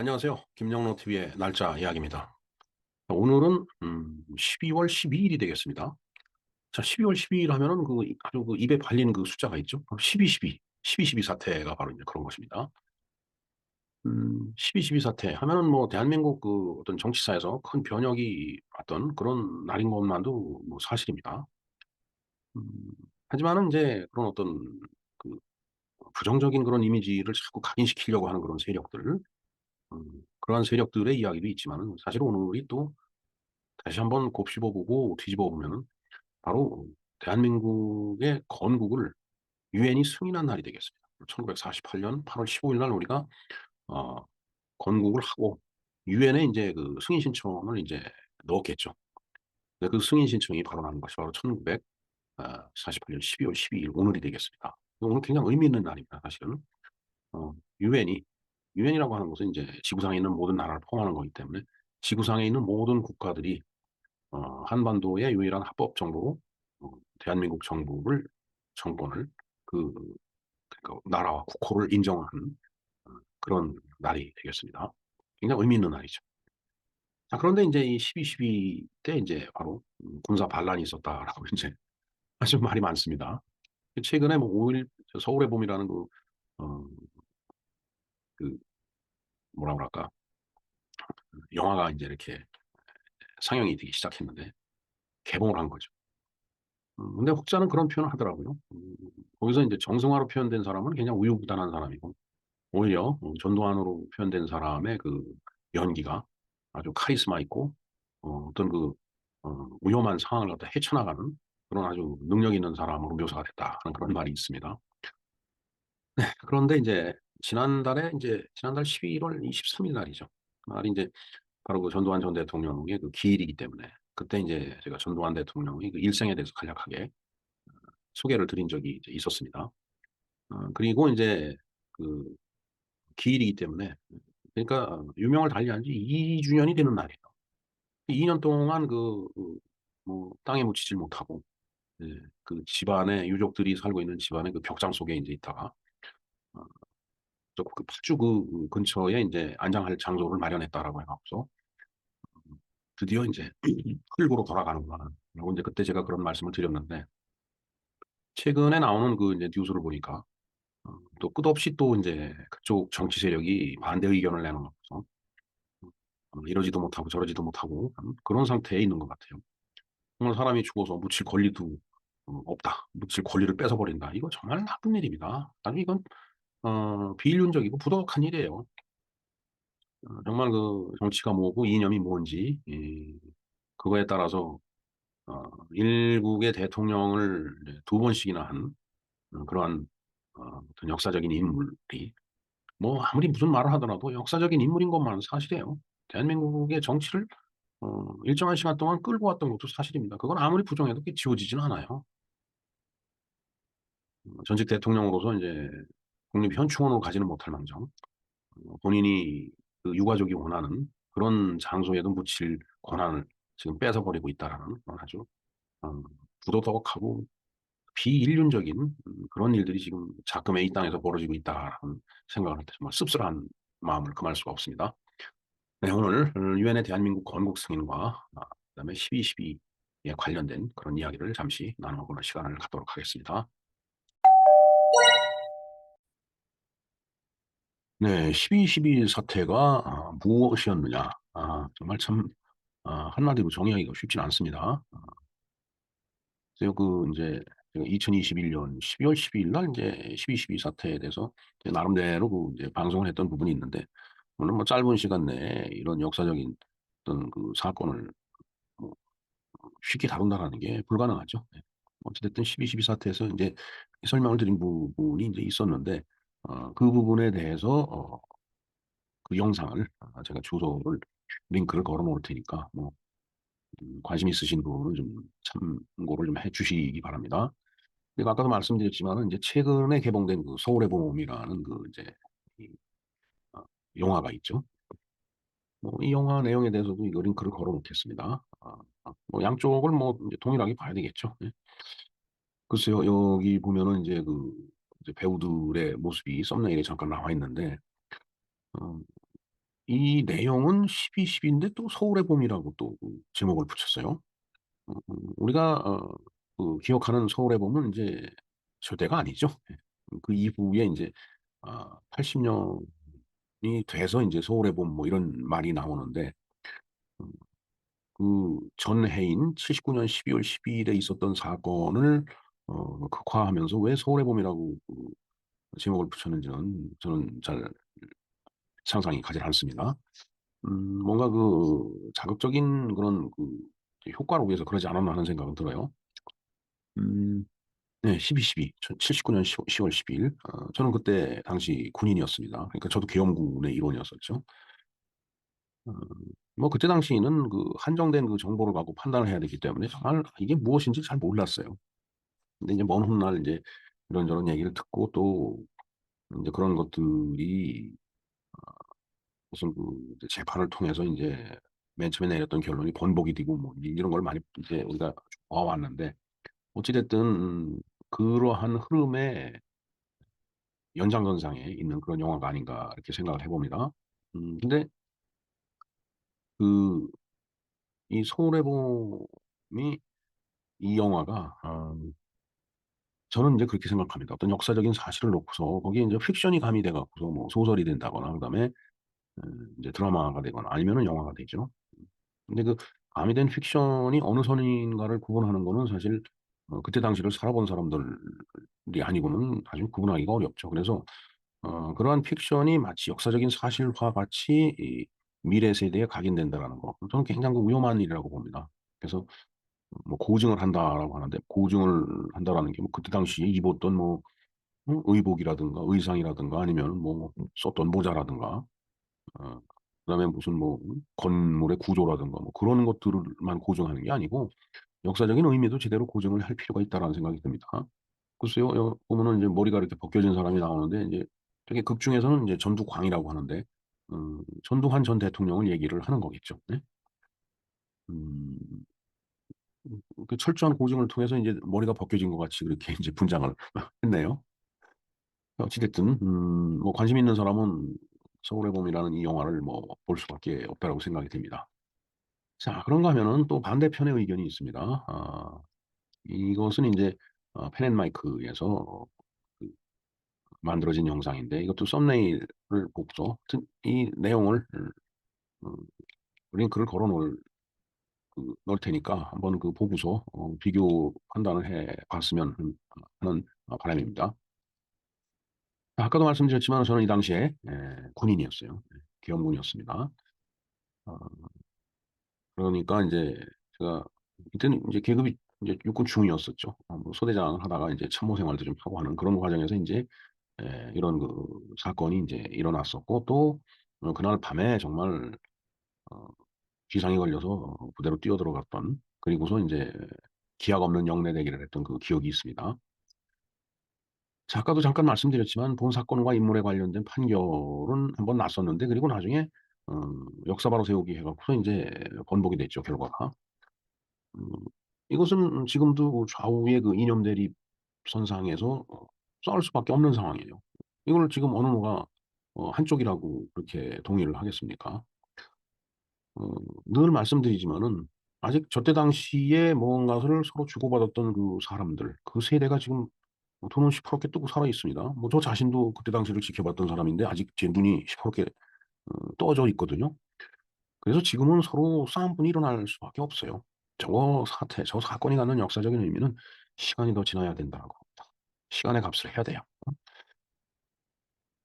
안녕하세요. 김영로 TV의 날짜 이야기입니다. 오늘은 12월 12일이 되겠습니다. 자, 12월 12일 하면은 아주 입에 발리는 그 숫자가 있죠. 12.12, 12.12 사태가 바로 이제 그런 것입니다. 12.12 사태 하면은 뭐 대한민국 그 어떤 정치사에서 큰 변혁이 왔던 그런 날인 것만도 뭐 사실입니다. 음, 하지만은 이제 그런 어떤 그 부정적인 그런 이미지를 자꾸 각인시키려고 하는 그런 세력들, 그러한 세력들의 이야기도 있지만은 사실 오늘이 또 다시 한번 곱씹어 보고 뒤집어 보면은 바로 대한민국의 건국을 유엔이 승인한 날이 되겠습니다. 1948년 8월 15일 날 우리가 어 건국을 하고 유엔에 인제 그 승인 신청을 인제 넣었겠죠. 근데 그 승인 신청이 바로 나는 것이 바로 1948년 12월 12일 오늘이 되겠습니다. 오늘 굉장히 의미 있는 날입니다 사실은. 어 유엔이 유엔이라고 하는 것은 인제 지구상에 있는 모든 나라를 포함하는 거기 때문에 지구상에 있는 모든 국가들이 한반도의 유일한 합법 정부로 대한민국 정권을 그 그러니까 나라와 국호를 인정하는 그런 날이 되겠습니다. 굉장히 의미 있는 날이죠. 자, 그런데 인제 이 12.12 때 인제 바로 군사 반란이 있었다라고 인제 아주 말이 많습니다. 최근에 뭐 5일 서울의 봄이라는 어 그 뭐라 그럴까 영화가 인제 이렇게 상영이 되기 시작했는데 개봉을 한 거죠. 근데 혹자는 그런 표현을 하더라고요. 거기서 인제 정승화로 표현된 사람은 굉장히 우유부단한 사람이고 오히려 전두환으로 표현된 사람의 그 연기가 아주 카리스마 있고 어떤 위험한 상황을 갖다 헤쳐나가는 그런 아주 능력 있는 사람으로 묘사가 됐다 하는 그런 말이 있습니다. 그런데 인제 지난달 11월 23일 날이죠. 그날이 인제 바로 그 전두환 전 대통령의 그 기일이기 때문에 그때 인제 제가 전두환 대통령의 그 일생에 대해서 간략하게 소개를 드린 적이 이제 있었습니다. 그리고 인제 그 기일이기 때문에 그러니까 유명을 달리한 지 2 주년이 되는 날이에요. 2년 동안 뭐 땅에 묻히질 못하고 예 그 집안에 유족들이 살고 있는 집안의 그 벽장 속에 인제 있다가 어 그 파주 근처에 인제 안장할 장소를 마련했다라고 해 갖고서 드디어 인제 흙으로 돌아가는구나 라고 인제 그때 제가 그런 말씀을 드렸는데 최근에 나오는 그 인제 뉴스를 보니까 또 끝없이 또 인제 그쪽 정치 세력이 반대 의견을 내놓고서 이러지도 못하고 저러지도 못하고 그런 상태에 있는 것 같아요. 정말 사람이 죽어서 묻힐 권리도 없다. 묻힐 권리를 뺏어버린다. 이거 정말 나쁜 일입니다. 아주 이건 비인륜적이고 부도덕한 일이에요. 정말 그 정치가 뭐고 이념이 뭔지 그거에 따라서 일국의 대통령을 이제 두 번씩이나 한 그러한 어떤 역사적인 인물이 뭐 아무리 무슨 말을 하더라도 역사적인 인물인 것만은 사실이에요. 대한민국의 정치를 일정한 시간 동안 끌고 왔던 것도 사실입니다. 그건 아무리 부정해도 그게 지워지지는 않아요. 전직 대통령으로서 인제 국립현충원으로 가지는 못할 망정 본인이 그 유가족이 원하는 그런 장소에도 묻힐 권한을 지금 뺏어버리고 있다라는 그런 아주 어 부도덕하고 비인륜적인 그런 일들이 지금 작금에 이 땅에서 벌어지고 있다라는 생각을 할 때 정말 씁쓸한 마음을 금할 수가 없습니다. 네, 오늘 유엔의 대한민국 건국 승인과 그다음에 12.12에 관련된 그런 이야기를 잠시 나눠 보는 시간을 갖도록 하겠습니다. 네. 12.12 사태가 무엇이었느냐. 정말 참 한마디로 정의하기가 쉽지는 않습니다. 그래서 인제 제가 2021년 12월 12일 날 인제 12.12 사태에 대해서 제 나름대로 이제 방송을 했던 부분이 있는데 물론 뭐 짧은 시간 내에 이런 역사적인 어떤 그 사건을 뭐 쉽게 다룬다라는 게 불가능하죠. 네. 어찌 됐든 12.12 사태에서 인제 설명을 드린 부분이 인제 있었는데 그 부분에 대해서 그 영상을 제가 주소를 링크를 걸어 놓을 테니까 뭐 관심 있으신 분은 좀 참고를 좀 해 주시기 바랍니다. 그리고 아까도 말씀드렸지만은 인제 최근에 개봉된 그 서울의 봄이라는 이제 이 어 영화가 있죠. 뭐 이 영화 내용에 대해서도 이거 링크를 걸어 놓겠습니다. 뭐 양쪽을 뭐 인제 동일하게 봐야 되겠죠. 예. 글쎄요. 여기 보면은 인제 이제 배우들의 모습이 썸네일에 잠깐 나와 있는데 어 이 내용은 12.12인데 또 서울의 봄이라고 또 그 제목을 붙였어요. 우리가 기억하는 서울의 봄은 인제 저때가 아니죠. 예. 그 이후에 인제 80 년이 돼서 인제 서울의 봄 뭐 이런 말이 나오는데, 음 그 전해인 79년 12월 12 일에 있었던 사건을 극화하면서 왜 서울의 봄이라고 제목을 붙였는지는 저는 잘 상상이 가질 않습니다. 뭔가 자극적인 그런 효과를 위해서 그러지 않았나 하는 생각은 들어요. 음 네. 12.12 79년 10월 12일. 저는 그때 당시 군인이었습니다. 그러니까 저도 계엄군의 일원이었었죠. 어 뭐 그때 당시에는 한정된 정보를 갖고 판단을 해야 되기 때문에 정말 이게 무엇인지 잘 몰랐어요. 근데 이제 먼 훗날 인제 이런저런 얘기를 듣고 또 인제 그런 것들이 무슨 이제 재판을 통해서 인제 맨 처음에 내렸던 결론이 번복이 되고 뭐 이런 걸 많이 이제 우리가 봐 왔는데, 어찌 됐든 그러한 흐름의 연장선상에 있는 그런 영화가 아닌가 이렇게 생각을 해 봅니다. 근데 그 이 서울의 봄이, 이 영화가 저는 인제 그렇게 생각합니다. 어떤 역사적인 사실을 놓고서 거기에 인제 픽션이 가미돼 갖고서 뭐 소설이 된다거나 그다음에 인제 드라마가 되거나 아니면은 영화가 되죠. 근데 가미된 픽션이 어느 선인가를 구분하는 거는 사실 그때 당시를 살아본 사람들이 아니고는 사실 구분하기가 어렵죠. 그래서 그러한 픽션이 마치 역사적인 사실과 같이 이 미래 세대에 각인된다라는 거, 저는 굉장히 위험한 일이라고 봅니다. 그래서 뭐 "고증을 한다."라고 하는데, 고증을 한다라는 게 뭐 그때 당시에 입었던 의복이라든가 의상이라든가 아니면 뭐 썼던 모자라든가 그다음에 무슨 건물의 구조라든가 뭐 그런 것들만 고증하는 게 아니고 역사적인 의미도 제대로 고증을 할 필요가 있다라는 생각이 듭니다. 글쎄요. 보면은 이제 머리가 이렇게 벗겨진 사람이 나오는데 인제 되게 극중에서는 인제 전두광이라고 하는데 전두환 전 대통령을 얘기를 하는 거겠죠. 네. 음 그 철저한 고증을 통해서 인제 머리가 벗겨진 것 같이 그렇게 인제 분장을 했네요. 어찌 됐든 뭐 관심 있는 사람은 서울의 봄이라는 이 영화를 뭐 볼 수밖에 없다라고 생각이 됩니다. 자, 그런가 하면은 또 반대편의 의견이 있습니다. 이것은 인제 펜앤마이크에서 그 만들어진 영상인데, 이것도 썸네일을 보고서 하여튼 이 내용을 음 링크를 걸어 놓을 테니까 한번 보고서 비교 판단을 해 봤으면 하는 바람입니다. 아까도 말씀드렸지만 저는 이 당시에 군인이었어요. 예, 계엄군이었습니다. 어 그러니까 인제 제가 이때는 인제 계급이 인제 육군 중위였었죠. 뭐 소대장을 하다가 인제 참모 생활도 좀 하고 하는 그런 과정에서 인제 이런 사건이 인제 일어났었고, 또 그날 밤에 정말 어 기상이 걸려서 부대로 뛰어들어갔던, 그리고서 인제 기약 없는 영내 대기를 했던 그 기억이 있습니다. 자, 아까도 잠깐 말씀드렸지만 본 사건과 인물에 관련된 판결은 한번 났었는데, 그리고 나중에 역사 바로 세우기 해 갖고서 인제 번복이 됐죠, 결과가. 음 이것은 지금도 좌우의 이념 대립 선상에서 싸울 수밖에 없는 상황이에요. 이걸 지금 어느 누가 한쪽이라고 그렇게 동의를 하겠습니까? 늘 말씀드리지만은 아직 저때 당시에 무언가를 서로 주고받았던 사람들, 그 세대가 지금 눈은 시퍼렇게 뜨고 살아 있습니다. 뭐 저 자신도 그때 당시를 지켜봤던 사람인데 아직 제 눈이 시퍼렇게 떠져 있거든요. 그래서 지금은 서로 싸움뿐이 일어날 수밖에 없어요. 저 사건이 갖는 역사적인 의미는 시간이 더 지나야 된다고 봅니다. 시간의 값을 해야 돼요.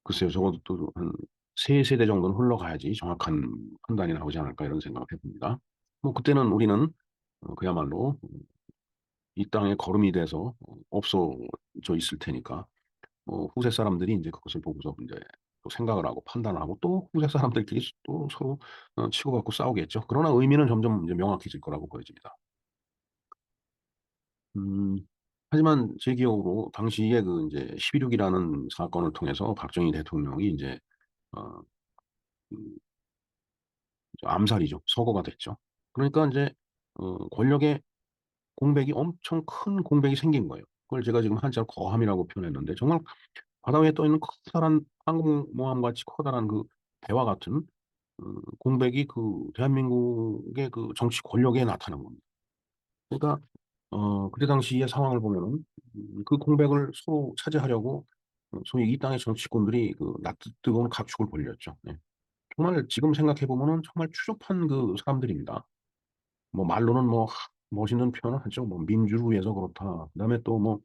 글쎄요. 적어도 또 한 '세 세대 정도는 흘러가야지 정확한 판단이 나오지 않을까.' 이런 생각을 해 봅니다. 뭐 그때는 우리는 그야말로 이 땅에 거름이 돼서 없어져 있을 테니까 후세 사람들이 인제 그것을 보고서 인제 또 생각을 하고 판단을 하고 또 후세 사람들끼리 또 서로 치고받고 싸우겠죠. 그러나 의미는 점점 이제 명확해질 거라고 보여집니다. 음 하지만 제 기억으로 당시에 인제 12.6 이라는 사건을 통해서 박정희 대통령이 인제 어 그 암살이죠. 서거가 됐죠. 그러니까 인제 권력의 공백이, 엄청 큰 공백이 생긴 거예요. 그걸 제가 지금 한자로 거함이라고 표현했는데, 정말 바다 위에 떠 있는 커다란 항공모함같이 커다란 배와 같은 공백이 대한민국의 정치 권력에 나타난 겁니다. 그러니까 그때 당시의 상황을 보면은 그 공백을 서로 차지하려고 소위 이 땅의 정치권들이 낯뜨거운 각축을 벌였죠. 네. 정말 지금 생각해 보면은 정말 추접한 사람들입니다. 뭐 말로는 뭐 멋있는 표현을 하죠. 뭐 "민주를 위해서 그렇다." 그다음에 또 뭐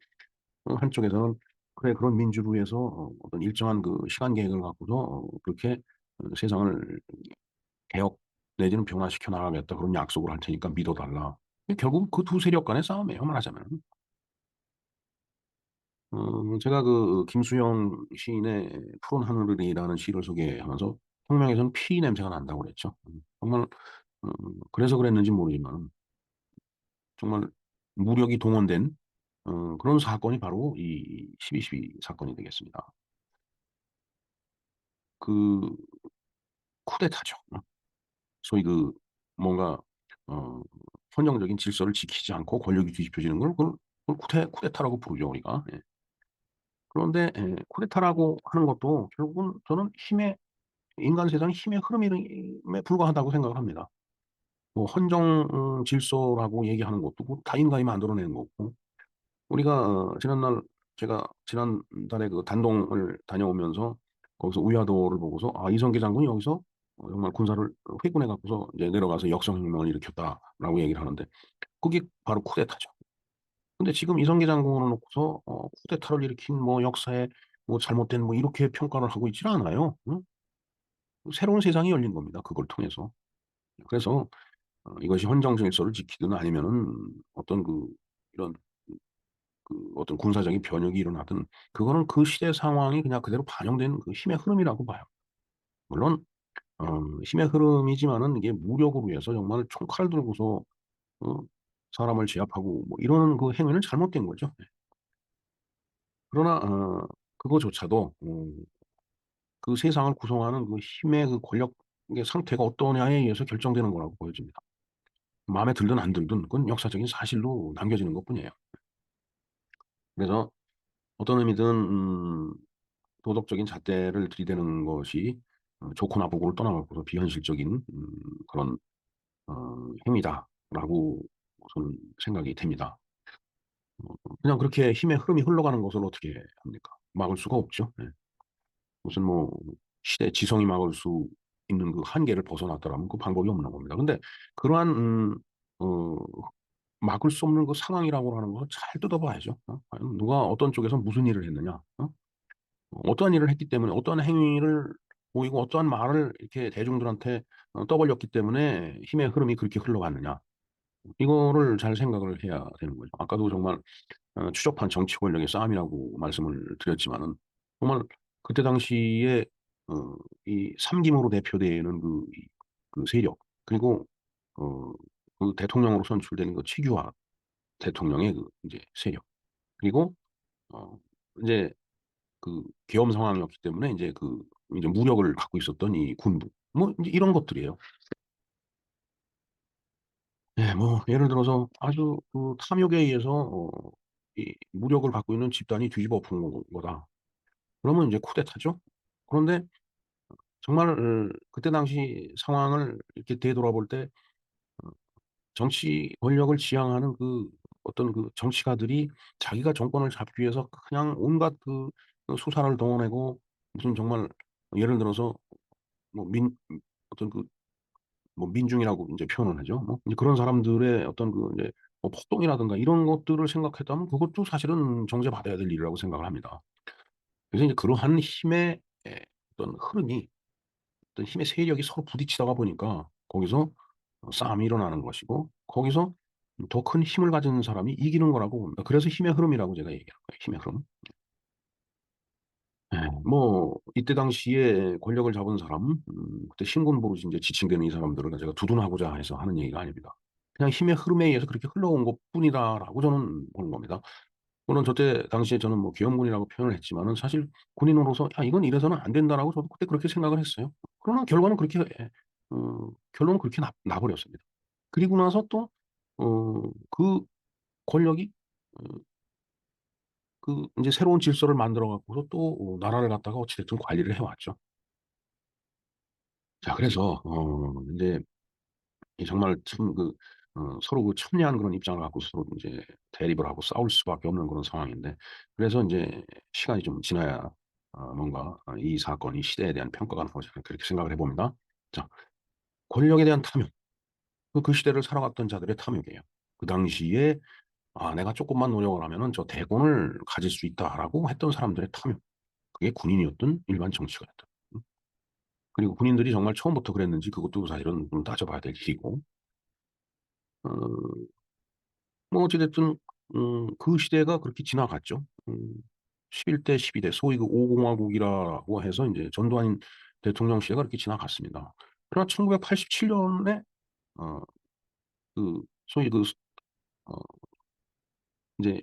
한쪽에서는 "그래 그런 민주를 위해서 어떤 일정한 시간 계획을 갖고서 그렇게 세상을 개혁 내지는 변화시켜 나가겠다. 그런 약속을 할 테니까 믿어 달라." 결국 그 두 세력 간의 싸움이에요 말하자면. 제가 김수영 시인의 푸른 하늘이라는 시를 소개하면서 혁명에서는 피 냄새가 난다고 그랬죠. 정말 어 그래서 그랬는지 모르지만 정말 무력이 동원된 그런 사건이 바로 이 12.12 사건이 되겠습니다. 그 쿠데타죠. 소위 뭔가 어 헌정적인 질서를 지키지 않고 권력이 뒤집혀지는 걸 그걸 쿠데타라고 부르죠 우리가. 예. 그런데 쿠데타라고 하는 것도 결국은 저는 인간 세상의 힘의 흐름에 불과하다고 생각을 합니다. 뭐 헌정 질서라고 얘기하는 것도 다 인간이 만들어내는 거고 우리가 제가 지난달에 단동을 다녀오면서 거기서 우야도를 보고서 '아 이성계 장군이 여기서 정말 군사를 회군해 갖고서 이제 내려가서 역성혁명을 일으켰다.'라고 얘기를 하는데 그게 바로 쿠데타죠. 근데 지금 이성계 장군을 놓고서 쿠데타를 일으킨 역사에 잘못된 이렇게 평가를 하고 있지는 않아요. 응? 새로운 세상이 열린 겁니다, 그걸 통해서. 그래서 이것이 헌정 질서를 지키든 아니면은 어떤 이런 어떤 군사적인 변혁이 일어나든 그거는 그 시대 상황이 그냥 그대로 반영된 힘의 흐름이라고 봐요. 물론 어 힘의 흐름이지만은 이게 무력으로 해서 정말 총칼 들고서 어 사람을 제압하고 이러는 행위는 잘못된 거죠. 네. 그러나 그거조차도 그 세상을 구성하는 힘의 권력의 상태가 어떠냐에 의해서 결정되는 거라고 보여집니다. 마음에 들든 안 들든 그건 역사적인 사실로 남겨지는 것뿐이에요. 그래서 어떤 의미든 도덕적인 잣대를 들이대는 것이 좋고 나쁘고를 떠나갖고서 비현실적인 그런 행위다라고 저는 생각이 됩니다. 그냥 그렇게 힘의 흐름이 흘러가는 것을 어떻게 합니까? 막을 수가 없죠. 예. 무슨 시대 지성이 막을 수 있는 한계를 벗어났더라면 그 방법이 없는 겁니다. 근데 그러한 어 막을 수 없는 상황이라고 하는 것을 잘 뜯어봐야죠. 과연 누가 어떤 쪽에서 무슨 일을 했느냐. 어떠한 일을 했기 때문에 어떠한 행위를 보이고 어떠한 말을 이렇게 대중들한테 떠벌렸기 때문에 힘의 흐름이 그렇게 흘러갔느냐. 이거를 잘 생각을 해야 되는 거죠. 아까도 정말 추접한 정치 권력의 싸움이라고 말씀을 드렸지만은 정말 그때 당시에 이 삼김으로 대표되는 세력 그리고 어 대통령으로 선출되는 최규하 대통령의 이제 세력 그리고 어 인제 계엄 상황이었기 때문에 인제 이제 무력을 갖고 있었던 이 군부 인제 이런 것들이에요. 예 예를 들어서 아주 탐욕에 의해서 이 무력을 갖고 있는 집단이 뒤집어 엎은 거다. 그러면 인제 쿠데타죠. 그런데 정말 그때 당시 상황을 이렇게 되돌아볼 때 정치 권력을 지향하는 어떤 정치가들이 자기가 정권을 잡기 위해서 그냥 온갖 수사를 동원하고 무슨 정말 예를 들어서 뭐 민 어떤 민중이라고 인제 표현을 하죠. 이제 그런 사람들의 어떤 이제 폭동이라든가 이런 것들을 생각했다면 그것도 사실은 정죄받아야 될 일이라고 생각을 합니다. 그래서 이제 그러한 힘의 어떤 흐름이 어떤 힘의 세력이 서로 부딪히다가 보니까 거기서 싸움이 일어나는 것이고 거기서 더 큰 힘을 가진 사람이 이기는 거라고 봅니다. 그래서 힘의 흐름이라고 제가 얘기하는 거예요, 힘의 흐름. 예. 이때 당시에 권력을 잡은 사람 그때 신군 버릇이 인제 지칭되는 이 사람들을 제가 두둔하고자 해서 하는 얘기가 아닙니다. 그냥 '힘의 흐름에 의해서 그렇게 흘러온 것뿐이다.'라고 저는 보는 겁니다. 물론 저때 당시에 저는 계엄군이라고 표현을 했지만은 사실 군인으로서 '야 이건 이래서는 안 된다.'라고 저도 그때 그렇게 생각을 했어요. 그러나 결과는 그렇게 결론은 그렇게 나 버렸습니다. 그리고 나서 또 그 권력이 어 인제 새로운 질서를 만들어 갖고서 또 나라를 갖다가 어찌 됐든 관리를 해 왔죠. 자, 그래서 이제 이 정말 참 서로 그 첨예한 그런 입장을 갖고 서로 이제 대립을 하고 싸울 수밖에 없는 그런 상황인데, 그래서 이제 시간이 좀 지나야 뭔가 이 사건, 이 시대에 대한 평가가 나오지 않을까 그렇게 생각을 해봅니다. 자, 권력에 대한 탐욕. 그 시대를 살아갔던 자들의 탐욕이에요. 그 당시에 '아 내가 쪼끔만 노력을 하면은 저 대권을 가질 수 있다.'라고 했던 사람들의 탐욕. 그게 군인이었든 일반 정치가였든. 그리고 군인들이 정말 처음부터 그랬는지 그것도 사실은 좀 따져 봐야 될 일이고. 어 뭐 어찌 됐든 그 시대가 그렇게 지나갔죠. 11대 12대 소위 그 5 공화국이라고 해서 인제 전두환 대통령 시대가 이렇게 지나갔습니다. 그러나 1987 년에 어 소위 어 인제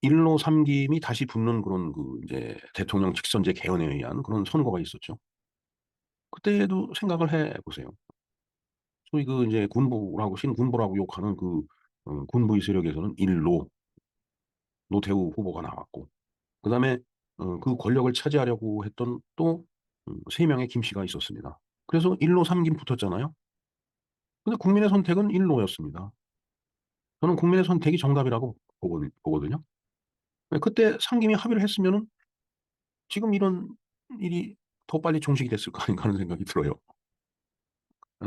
1로 삼김이 다시 붙는 그런 이제 대통령 직선제 개헌에 의한 그런 선거가 있었죠. 그때도 생각을 해 보세요. 소위 인제 군부라고 신군부라고 욕하는 군부의 세력에서는 1로 노태우 후보가 나왔고, 그다음에 그 권력을 차지하려고 했던 또 3 명의 김씨가 있었습니다. 그래서 1로 삼김 붙었잖아요. 근데 국민의 선택은 1로였습니다. 저는 국민의 선택이 정답이라고 보거든요. 예, 그때 상김이 합의를 했으면은 지금 이런 일이 더 빨리 종식이 됐을 거 아닌가 하는 생각이 들어요.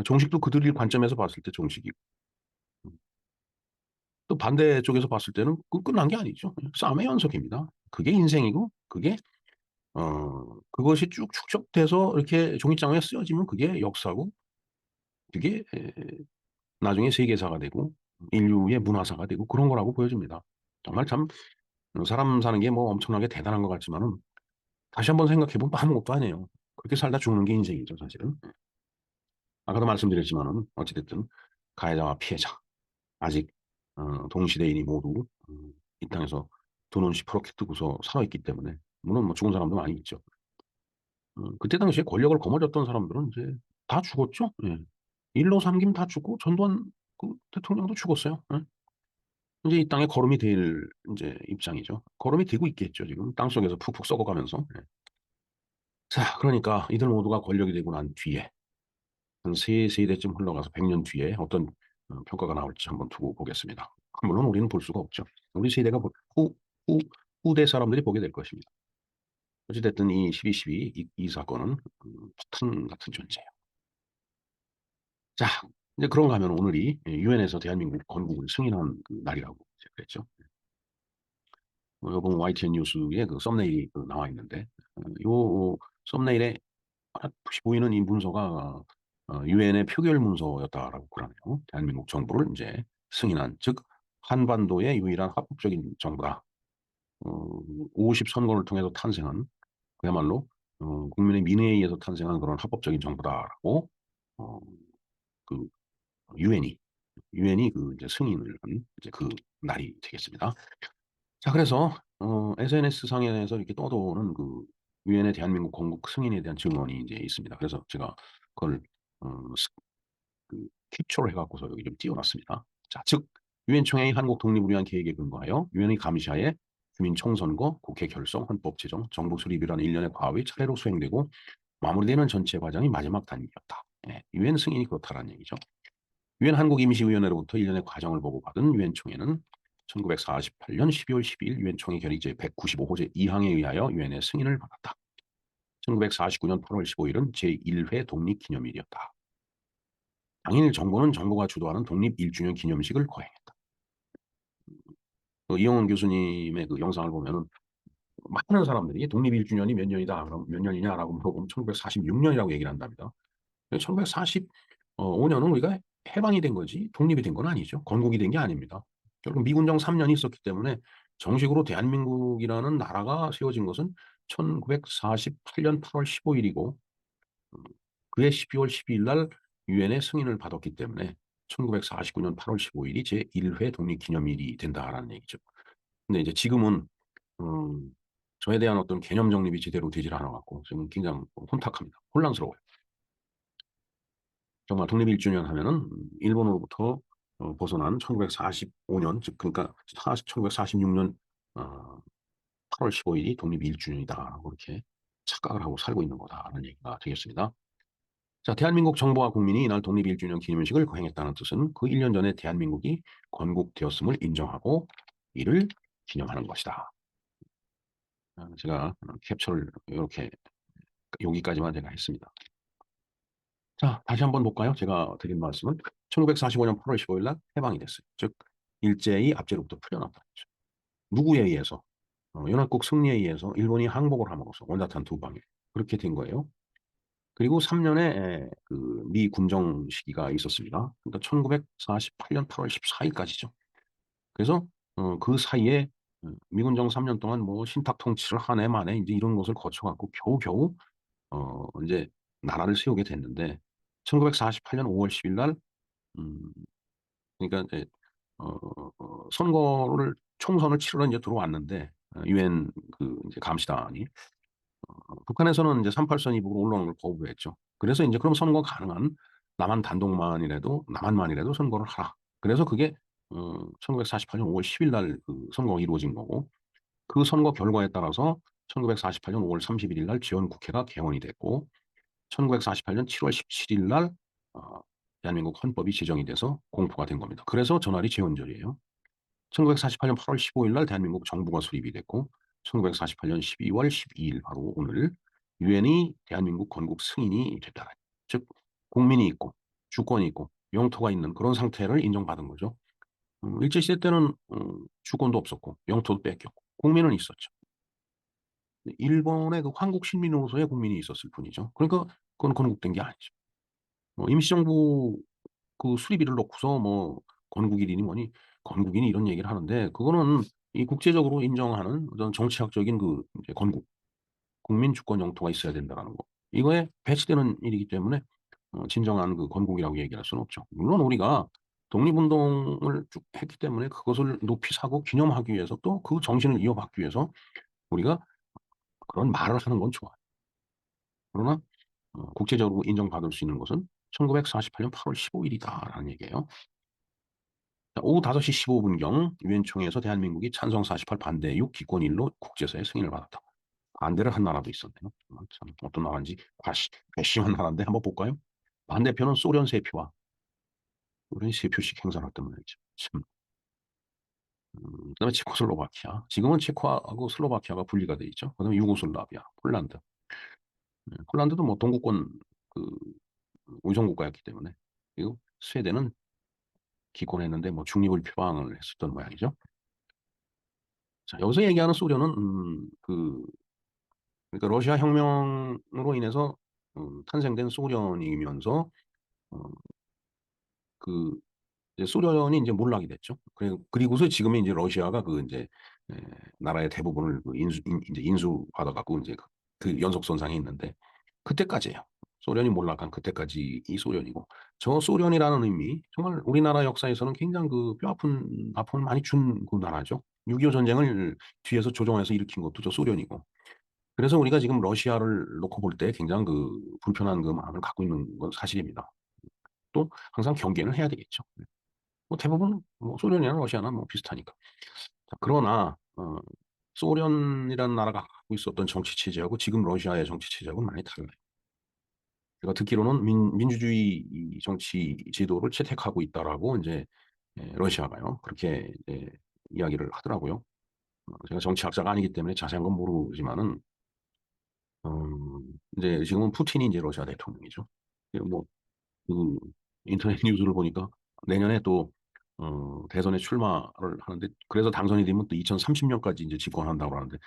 종식도 그들의 관점에서 봤을 때 종식이고, 음 또 반대쪽에서 봤을 때는 끝난 게 아니죠. 그냥 싸움의 연속입니다. 그게 인생이고, 그것이 쭉 축적돼서 이렇게 종이장에 쓰여지면 그게 역사고, 그게 나중에 세계사가 되고 인류의 문화사가 되고 그런 거라고 보여집니다. 정말 참 사람 사는 게 뭐 엄청나게 대단한 것 같지만은 다시 한번 생각해 보면 아무것도 아니에요. 그렇게 살다 죽는 게 인생이죠, 사실은. 아까도 말씀드렸지만은 어찌 됐든 가해자와 피해자, 아직 동시대인이 모두 이 땅에서 두 눈 시퍼렇게 뜨고서 살아있기 때문에, 물론 뭐 죽은 사람도 많이 있죠. 그때 당시에 권력을 거머쥐었던 사람들은 이제 다 죽었죠. 예. 일로 삼김 다 죽고 전두환 대통령도 죽었어요. 예. 인제 이 땅에 거름이 될 인제 입장이죠. 거름이 되고 있겠죠, 지금 땅속에서 푹푹 썩어가면서. 예. 자, 그러니까 이들 모두가 권력이 되고 난 뒤에 한 3 세대쯤 흘러가서 100년 뒤에 어떤 평가가 나올지 한번 두고 보겠습니다. 물론 우리는 볼 수가 없죠. 우리 세대가 후 후대 사람들이 보게 될 것입니다. 어찌 됐든 이 12.12 이 사건은 폭탄 같은 존재예요. 자, 이제 그런가 하면 오늘이 유엔에서 대한민국 건국을 승인한 날이라고 이제 그랬죠. 요번 YTN 뉴스에 썸네일이 나와 있는데, 요 썸네일에 하나씩 보이는 이 문서가 유엔의 표결 문서였다라고 그러네요. 대한민국 정부를 인제 승인한, 즉 한반도의 유일한 합법적인 정부다. 어 50 선거를 통해서 탄생한, 그야말로 국민의 민의에 의해서 탄생한 그런 합법적인 정부다라고 어 그 유엔이 유엔이 이제 승인을 한 이제 날이 되겠습니다. 자, 그래서 SNS 상에서 이렇게 떠도는 유엔의 대한민국 건국 승인에 대한 증언이 인제 있습니다. 그래서 제가 그걸 어 스 캡처를 해 갖고서 여기 좀 띄워 놨습니다. 자, 즉 유엔 총회의 한국 독립을 위한 계획에 근거하여 유엔의 감시하에 주민 총선거, 국회 결성, 헌법 제정, 정부 수립이라는 일련의 과업이 차례로 수행되고 마무리되는 전체 과정이 마지막 단계였다. 예. 유엔 승인이 그렇다라는 얘기죠. 유엔 한국임시위원회로부터 일련의 과정을 보고받은 유엔 총회는 1948년 12월 12일 유엔 총회 결의 제195 호제 2항에 의하여 유엔의 승인을 받았다. 1949년 8월 15 일은 제1회 독립기념일이었다. 당일 정부는 정부가 주도하는 독립 1주년 기념식을 거행했다. 이영훈 교수님의 영상을 보면은 많은 사람들이 "독립 1주년이 몇 년이다." 그럼 "몇 년이냐?"라고 물어보면 1946 년이라고 얘기를 한답니다. 1945 년은 우리가 해방이 된 거지 독립이 된 건 아니죠. 건국이 된 게 아닙니다. 결국 미군정 3 년이 있었기 때문에 정식으로 대한민국이라는 나라가 세워진 것은 1948년 8월 15 일이고, 음 그해 12월 12일 날 유엔의 승인을 받았기 때문에 1949년 8월 15 일이 제1회 독립기념일이 된다라는 얘기죠. 근데 이제 지금은 음 저에 대한 어떤 개념 정립이 제대로 되질 않아 갖고 지금 굉장히 혼탁합니다. 혼란스러워요. 정말 독립 1 주년 하면은 일본으로부터 벗어난 1945년, 즉 그러니까 1946년 어 8월 15 일이 독립 1 주년이다라고 이렇게 착각을 하고 살고 있는 거다라는 얘기가 되겠습니다. 자, 대한민국 정부와 국민이 이날 독립 1주년 기념식을 거행했다는 뜻은 그 1년 전에 대한민국이 건국되었음을 인정하고 이를 기념하는 것이다. 제가 캡처를 이렇게 여기까지만 제가 했습니다. 자, 다시 한번 볼까요? 제가 드린 말씀은 1945년 8월 15일 날 해방이 됐어요. 즉 일제히 압제로부터 풀려났다. 누구에 의해서? 연합국 승리에 의해서 일본이 항복을 함으로써 원자탄 두 방에 그렇게 된 거예요. 그리고 3년의 그미 군정 시기가 있었습니다. 그러니까 1948년 8월 14일까지죠. 그래서 그 사이에 미군정 3년 동안 뭐 신탁 통치를 한 해 만에 이제 이런 것을 거쳐갖고 겨우겨우 이제 나라를 세우게 됐는데 1948년 5월 10일 날 음, 그러니까 이제 선거를 총선을 치르러 이제 들어왔는데 유엔 그 이제 감시단이 북한에서는 이제 38선 이북으로 올라오는 걸 거부했죠. 그래서 이제 그럼 선거 가능한 남한만이라도 선거를 하라. 그래서 그게 1948년 5월 10일 날 그 선거가 이루어진 거고 그 선거 결과에 따라서 1948년 5월 31일 날 지원국회가 개원이 됐고 1948년 7월 17일 날 어, 대한민국 헌법이 제정이 돼서 공포가 된 겁니다. 그래서 전날이 제헌절이에요. 1948년 8월 15일 날 대한민국 정부가 수립이 됐고 1948년 12월 12일 바로 오늘 유엔이 대한민국 건국 승인이 됐다. 즉 국민이 있고 주권이 있고 영토가 있는 그런 상태를 인정받은 거죠. 일제시대 때는 주권도 없었고 영토도 뺏겼고 국민은 있었죠. 일본의 그 한국신민으로서의 국민이 있었을 뿐이죠. 그러니까 그건 건국된 게 아니죠. 임시정부 그 수립일을 놓고서 뭐 건국일이니 뭐니 건국이니 이런 얘기를 하는데 그거는 이 국제적으로 인정하는 어떤 정치학적인 그 이제 건국, 국민 주권 영토가 있어야 된다라는 거. 이거에 배치되는 일이기 때문에 진정한 그 건국이라고 얘기할 수는 없죠. 물론 우리가 독립운동을 쭉 했기 때문에 그것을 높이 사고 기념하기 위해서 또 그 정신을 이어받기 위해서 우리가 그런 말을 하는 건 좋아요. 그러나 국제적으로 인정받을 수 있는 것은 1948년 8월 15일이다라는 얘기예요. 오후 5시 15분경 유엔 총회에서 대한민국이 찬성 48 반대 6 기권 1로 국제사회 승인을 받았다. 반대를 한 나라도 있었네요. 참 어떤 나라인지 괘씸한 나라인데 한번 볼까요? 반대표는 소련 3표와 소련이 3표씩 행사를 했단 말이죠. 참. 그다음에 체코슬로바키아. 지금은 체코하고 슬로바키아가 분리가 돼 있죠. 그다음에 유고슬라비아, 폴란드. 폴란드도 뭐 동구권 그 우선 국가였기 때문에 그리고 스웨덴은 기권했는데 뭐 중립을 표방을 했었던 모양이죠. 자, 여기서 얘기하는 소련은 그러니까 러시아 혁명으로 인해서 탄생된 소련이면서 어, 그 이제 소련이 이제 몰락이 됐죠. 그리고서 지금의 이제 러시아가 그 이제 에, 나라의 대부분을 그 이제 인수받아 갖고 이제 그 연속 선상에 있는데 그때까지예요. 소련이 몰락한 그때까지 이 소련이고 저 소련이라는 의미 정말 우리나라 역사에서는 굉장히 그 뼈아픈 아픔을 많이 준 그 나라죠. 6.25 전쟁을 뒤에서 조종해서 일으킨 것도 저 소련이고 그래서 우리가 지금 러시아를 놓고 볼 때 굉장히 그 불편한 그 마음을 갖고 있는 건 사실입니다. 또 항상 경계는 해야 되겠죠. 뭐 대부분 뭐 소련이나 러시아나 뭐 비슷하니까. 자, 그러나 소련이라는 나라가 갖고 있었던 정치 체제하고 지금 러시아의 정치 체제하고는 많이 달라요. 제가 듣기로는 민주주의 정치 제도를 채택하고 있다라고 이제 러시아가요. 그렇게 이야기를 하더라고요. 제가 정치학자가 아니기 때문에 자세한 건 모르지만은 이제 지금은 푸틴이 이제 러시아 대통령이죠. 뭐 그 인터넷 뉴스를 보니까 내년에 또 대선에 출마를 하는데 그래서 당선이 되면 또 2030년까지 이제 집권한다고 하는데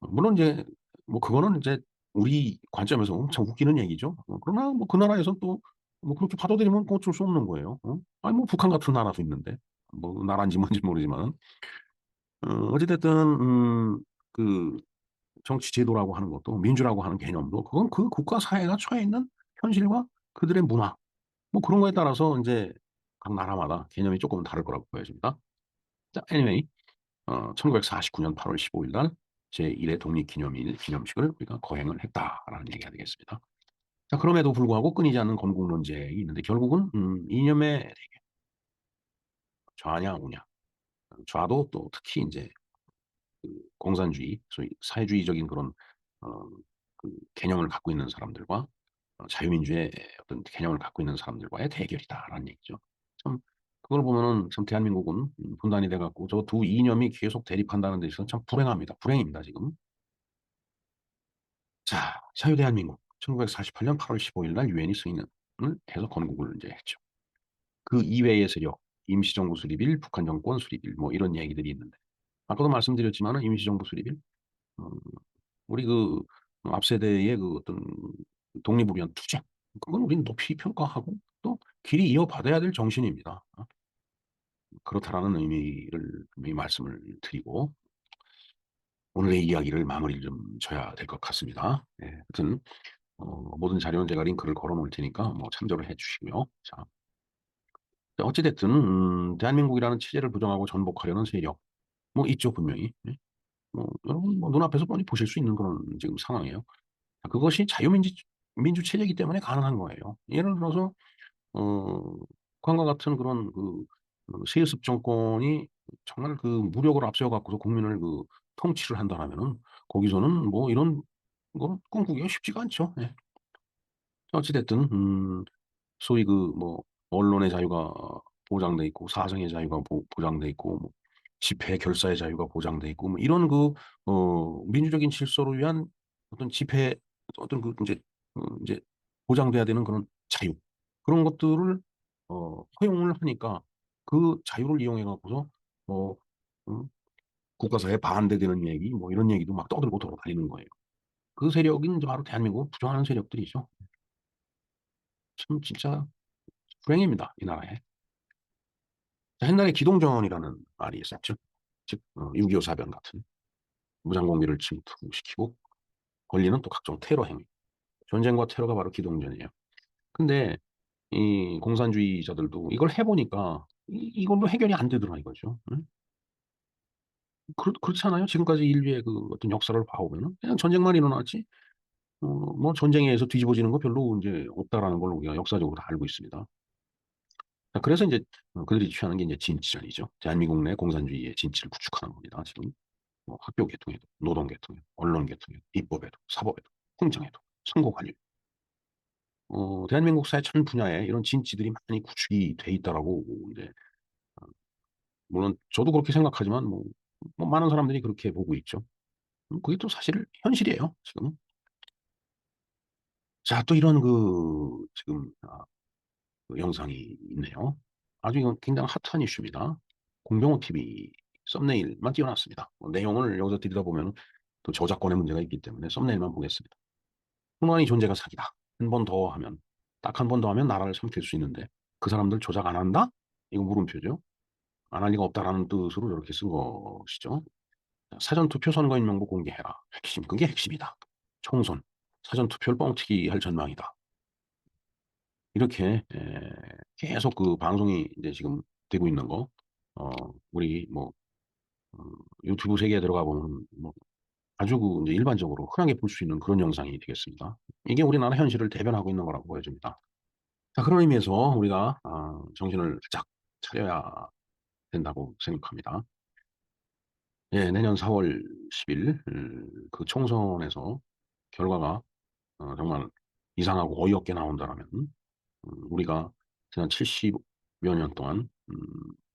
물론 이제 뭐 그거는 이제 우리 관점에서 엄청 웃기는 얘기죠. 그러나 뭐 그 나라에서 또 뭐 그렇게 받아들이면 뭐 어쩔 수 없는 거예요. 아니 뭐 북한 같은 나라도 있는데 뭐 나라인지 뭔지 모르지만 어찌됐든 그 정치 제도라고 하는 것도 민주라고 하는 개념도 그건 그 국가 사회가 처해 있는 현실과 그들의 문화 뭐 그런 거에 따라서 이제 각 나라마다 개념이 조금은 다를 거라고 보여집니다. 자, anyway, 1949년 8월 15일 날 제1회 독립기념일 기념식을 우리가 거행을 했다라는 얘기가 되겠습니다. 자, 그럼에도 불구하고 끊이지 않는 건국 논쟁이 있는데 결국은 이념의 좌냐 우냐, 좌도 또 특히 이제 그 공산주의, 소위 사회주의적인 그런 어, 그 개념을 갖고 있는 사람들과 자유민주의 어떤 개념을 갖고 있는 사람들과의 대결이다라는 얘기죠. 참 그걸 보면은 참 대한민국은 분단이 돼 갖고 저 두 이념이 계속 대립한다는 데 있어서 참 불행합니다. 불행입니다 지금. 자, 자유대한민국 1948년 8월 15일 날 유엔이 승인을 해서 건국을 이제 했죠. 그 이외의 세력, 임시정부 수립일, 북한 정권 수립일 뭐 이런 얘기들이 있는데 아까도 말씀드렸지만은 임시정부 수립일 음, 우리 그 앞 세대의 그 어떤 독립을 위한 투쟁 그건 우리는 높이 평가하고 또 길이 이어받아야 될 정신입니다. 그렇다라는 의미를 이 말씀을 드리고 오늘의 이야기를 마무리를 좀 져야 될 것 같습니다. 예, 하여튼 모든 자료는 제가 링크를 걸어 놓을 테니까 뭐 참조를 해 주시고요. 자, 어찌 됐든 대한민국이라는 체제를 부정하고 전복하려는 세력 뭐 있죠 분명히. 예. 뭐 여러분 뭐 눈앞에서 뻔히 보실 수 있는 그런 지금 상황이에요. 그것이 민주 체제이기 때문에 가능한 거예요. 예를 들어서 어 북한과 같은 그런 세습 정권이 정말 그 무력을 앞세워 갖고서 국민을 통치를 한다라면은 거기서는 뭐 이런 거 꿈꾸기가 쉽지가 않죠. 예. 어찌 됐든 소위 언론의 자유가 보장돼 있고 사상의 자유가 보장돼 있고 뭐 집회 결사의 자유가 보장돼 있고 뭐 이런 민주적인 질서를 위한 어떤 집회 어떤 인제 인제 보장돼야 되는 그런 자유 그런 것들을 허용을 하니까 그 자유를 이용해 갖고서 뭐 음 국가사회에 반대되는 얘기 뭐 이런 얘기도 막 떠들고 돌아다니는 거예요. 그 세력이 인제 바로 대한민국을 부정하는 세력들이죠. 참 진짜 불행입니다, 이 나라에. 옛날에 기동전이라는 말이 있었죠. 즉 6.25 사변 같은 무장공비를 침투시키고 걸리는 또 각종 테러 행위. 전쟁과 테러가 바로 기동전이에요. 근데 이 공산주의자들도 이걸 해 보니까 이걸로 해결이 안 되더라 이거죠. 응? 그렇지 않아요? 지금까지 인류의 어떤 역사를 봐 오면은 그냥 전쟁만 일어났지 뭐 전쟁에 의해서 뒤집어지는 거 별로 인제 없다라는 걸 우리가 역사적으로 다 알고 있습니다. 자 그래서 인제 그들이 취하는 게 인제 진치전이죠. 대한민국 내 공산주의의 진치를 구축하는 겁니다 지금. 뭐 학교 계통에도, 노동 계통에도, 언론 계통에도, 입법에도, 사법에도, 행정에도, 선거 관리 대한민국 사회 전 분야에 이런 진치들이 많이 구축이 돼 있다라고 이제 어 물론 저도 그렇게 생각하지만 뭐 많은 사람들이 그렇게 보고 있죠. 그게 또 사실 현실이에요 지금. 자 또 이런 지금 영상이 있네요. 아주 이건 굉장히 핫한 이슈입니다. 공병호 TV 썸네일만 띄워 놨습니다. 내용을 여기서 들여다보면 또 저작권의 문제가 있기 때문에 썸네일만 보겠습니다. "훈원의 존재가 사기다. 한 번 더 하면 딱 한 번 더 하면 나라를 삼킬 수 있는데 그 사람들 조작 안 한다?" 이거 물음표죠. 안 할 리가 없다라는 뜻으로 이렇게 쓴 것이죠. "사전투표 선거인 명부 공개해라." 핵심 그게 핵심이다. 총선, 사전투표를 뻥튀기 할 전망이다. 이렇게 계속 방송이 이제 지금 되고 있는 거 우리 어 유튜브 세계에 들어가 보면 아주 인제 일반적으로 흔하게 볼 수 있는 그런 영상이 되겠습니다. 이게 우리나라 현실을 대변하고 있는 거라고 보여집니다. 자 그런 의미에서 우리가 정신을 바짝 차려야 된다고 생각합니다. 예 내년 4월 10일 그 총선에서 결과가 정말 이상하고 어이없게 나온다라면 우리가 지난 70여 년 동안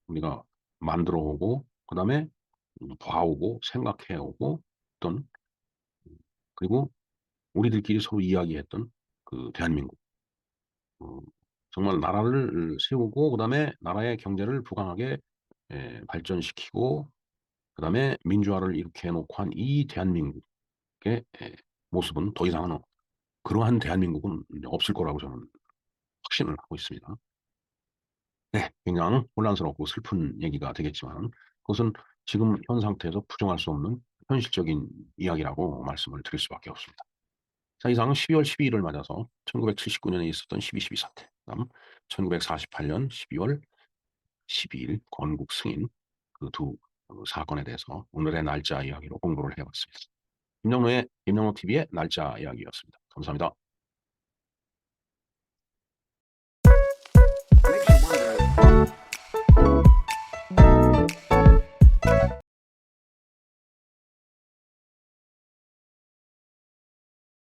우리가 만들어 오고 그다음에 봐 오고 생각해 오고 던 그리고 우리들끼리 서로 이야기했던 대한민국 어 정말 나라를 세우고 그다음에 나라의 경제를 부강하게 발전시키고 그다음에 민주화를 이렇게 해 놓고 한 이 대한민국의 모습은 더 이상은 그러한 대한민국은 이제 없을 거라고 저는 확신을 하고 있습니다. 네. 굉장히 혼란스럽고 슬픈 얘기가 되겠지만 그것은 지금 현 상태에서 부정할 수 없는 현실적인 이야기라고 말씀을 드릴 수밖에 없습니다. 자 이상 12월 12 일을 맞아서 1979 년에 있었던 12.12 사태 그다음 1948년 12월 12일 건국 승인 그 두 사건에 대해서 오늘의 날짜 이야기로 공부를 해 봤습니다. 김영노 TV의 날짜 이야기였습니다. 감사합니다.